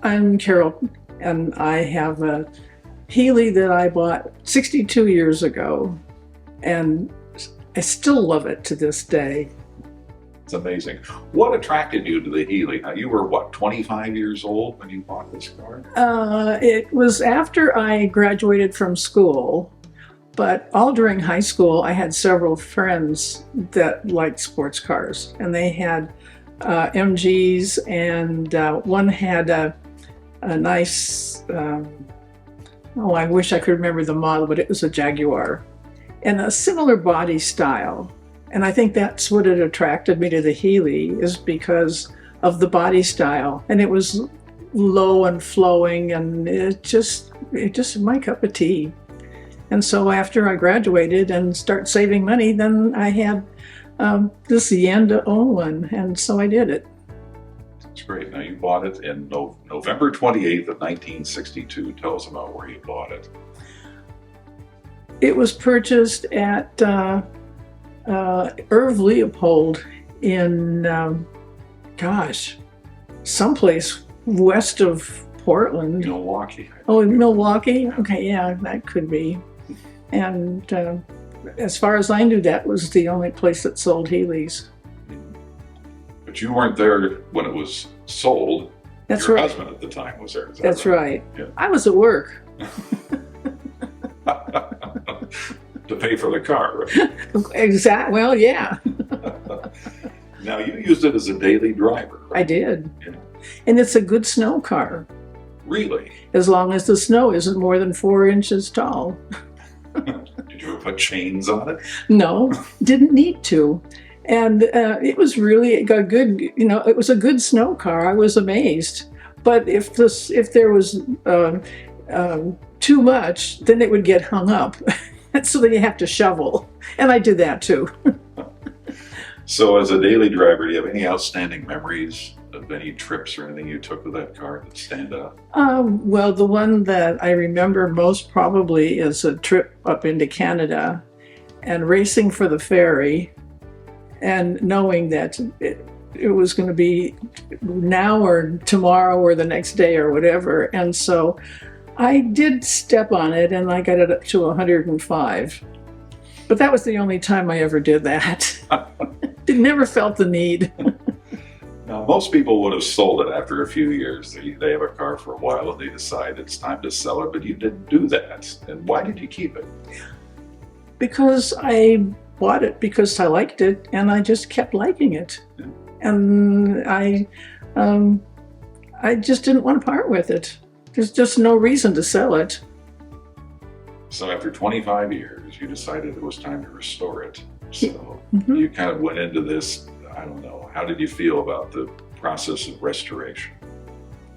I'm Carol, and I have a Healey that I bought 62 years ago, and I still love it to this day. It's amazing. What attracted you to the Healey? Now, you were, what, 25 years old when you bought this car? It was after I graduated from school, but all during high school, I had several friends that liked sports cars, and they had MGs, and one had a nice, I wish I could remember the model, but it was a Jaguar, and a similar body style. And I think that's what it attracted me to the Healey, is because of the body style. And it was low and flowing, and it just my cup of tea. And so after I graduated and started saving money, then I had this yen to own one, and so I did it. That's great. Now, you bought it in November 28th of 1962. Tell us about where you bought it. It was purchased at Irv Leopold in, someplace west of Portland. Milwaukee. Oh, Milwaukee? Okay, yeah, that could be. And as far as I knew, that was the only place that sold Healeys. But you weren't there when it was sold. That's Your right. husband at the time was there. Is that That's right. Yeah. I was at work. To pay for the car, right? Well, yeah. Now, you used it as a daily driver, right? I did. Yeah. And it's a good snow car, Really? as long as the snow isn't more than 4 inches tall. Did you ever put chains on it? No, didn't need to. And it was really a good, it was a good snow car. I was amazed. But if there was too much, then it would get hung up. So then you have to shovel. And I did that too. So as a daily driver, do you have any outstanding memories of any trips or anything you took with that car that stand out? Well, the one that I remember most probably is a trip up into Canada and racing for the ferry, and knowing that it was going to be now or tomorrow or the next day or whatever. And so I did step on it, and I got it up to 105. But that was the only time I ever did that. It never felt the need. Now, most people would have sold it after a few years. They have a car for a while and they decide it's time to sell it, but you didn't do that. And why did you keep it? Because I bought it because I liked it, and I just kept liking it. Yeah. And I just didn't want to part with it. There's just no reason to sell it. So after 25 years, you decided it was time to restore it. So Mm-hmm. you kind of went into this, I don't know, how did you feel about the process of restoration?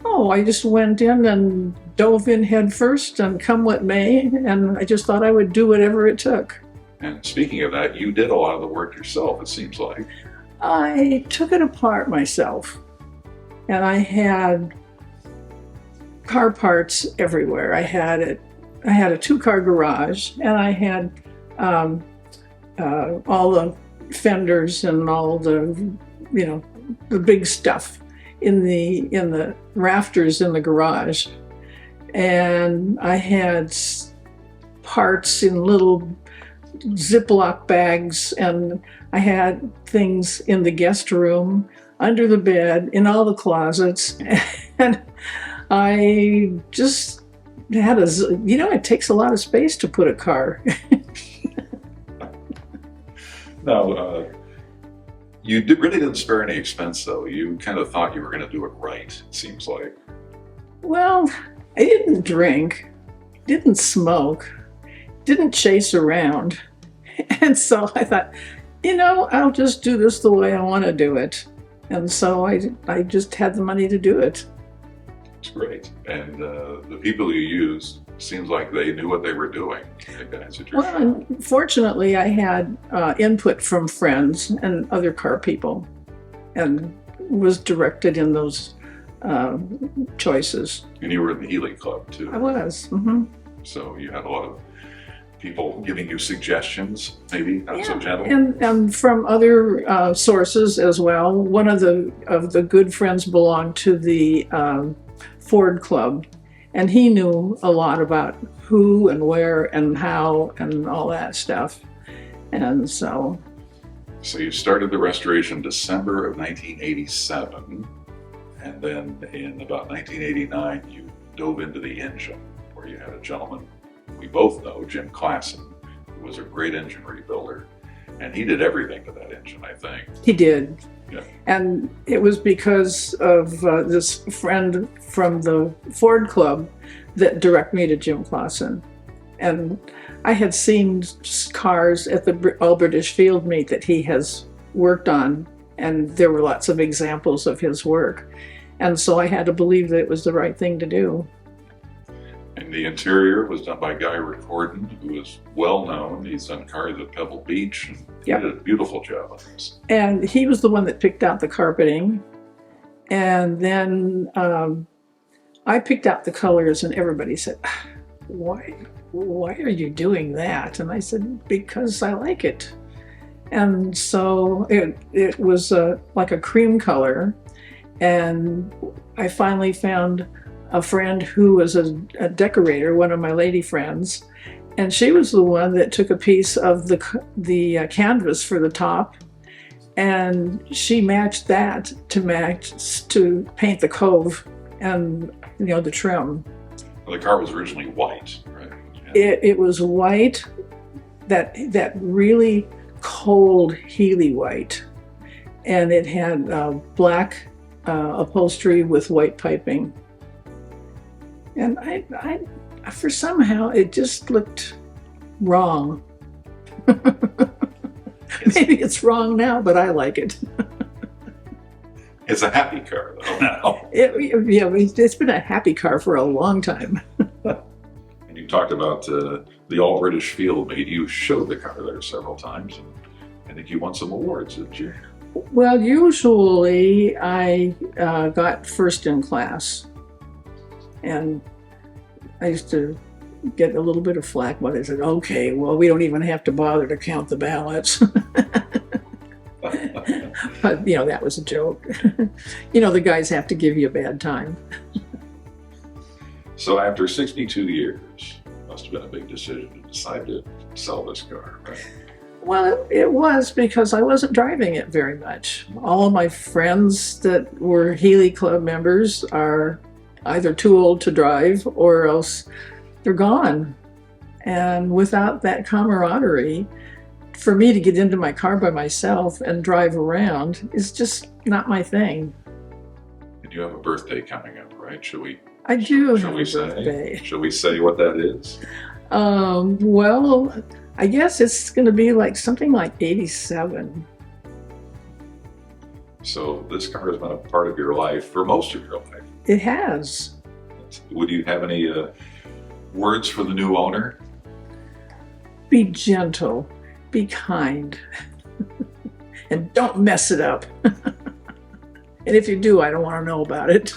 Oh, I just went in and dove in head first, and come what may, and I just thought I would do whatever it took. And speaking of that, you did a lot of the work yourself, it seems like. I took it apart myself, and I had car parts everywhere. I had a 2-car garage, and I had all the fenders and all the the big stuff in the rafters in the garage, and I had parts in little Ziploc bags, and I had things in the guest room, under the bed, in all the closets, and I just had it takes a lot of space to put a car. Now, you really didn't spare any expense, though. You kind of thought you were going to do it right, it seems like. Well, I didn't drink, didn't smoke, didn't chase around. And so I thought, I'll just do this the way I want to do it. And so I just had the money to do it. It's great. And the people you used, seems like they knew what they were doing, the guys at your Well, shop. and fortunately, I had input from friends and other car people, and was directed in those choices. And you were in the Healey Club, too. I was. Mm-hmm. So you had a lot of people giving you suggestions, maybe not so gentle. And from other sources as well. One of the good friends belonged to the Ford Club, and he knew a lot about who and where and how and all that stuff. And so you started the restoration December of 1987, and then in about 1989 you dove into the engine, where you had a gentleman we both know, Jim Klassen, who was a great engine rebuilder, and he did everything to that engine, I think. he did. Yeah. And it was because of this friend from the Ford Club that directed me to Jim Klassen. And I had seen cars at the All British Field Meet that he has worked on, and there were lots of examples of his work. And so I had to believe that it was the right thing to do. And the interior was done by Guy Rickorden, who is well known. He's done cars at Pebble Beach, and he did a beautiful job on this. And he was the one that picked out the carpeting. And then I picked out the colors, and everybody said, why are you doing that? And I said, because I like it. And so it was like a cream color. And I finally found a friend who was a decorator, one of my lady friends, and she was the one that took a piece of the canvas for the top, and she matched that to paint the cove and the trim. Well, the car was originally white, right? It was white, that really cold Healey white, and it had black upholstery with white piping. And I for somehow it just looked wrong. Maybe it's wrong now, but I like it. It's a happy car, though, now. It's been a happy car for a long time. And you talked about the All British Field Meet. You showed the car there several times, and I think you won some awards, didn't you? Well, usually I got first in class. And I used to get a little bit of flack when I said, okay, well, we don't even have to bother to count the ballots. But, that was a joke. The guys have to give you a bad time. So after 62 years, must have been a big decision to decide to sell this car, right? Well, it was, because I wasn't driving it very much. All of my friends that were Healey Club members are either too old to drive or else they're gone. And without that camaraderie, for me to get into my car by myself and drive around is just not my thing. And you have a birthday coming up, right? I do have a birthday. Shall we say what that is? Well, I guess it's going to be something like 87. So this car has been a part of your life for most of your life. It has. Would you have any words for the new owner? Be gentle, be kind, and don't mess it up. And if you do, I don't want to know about it.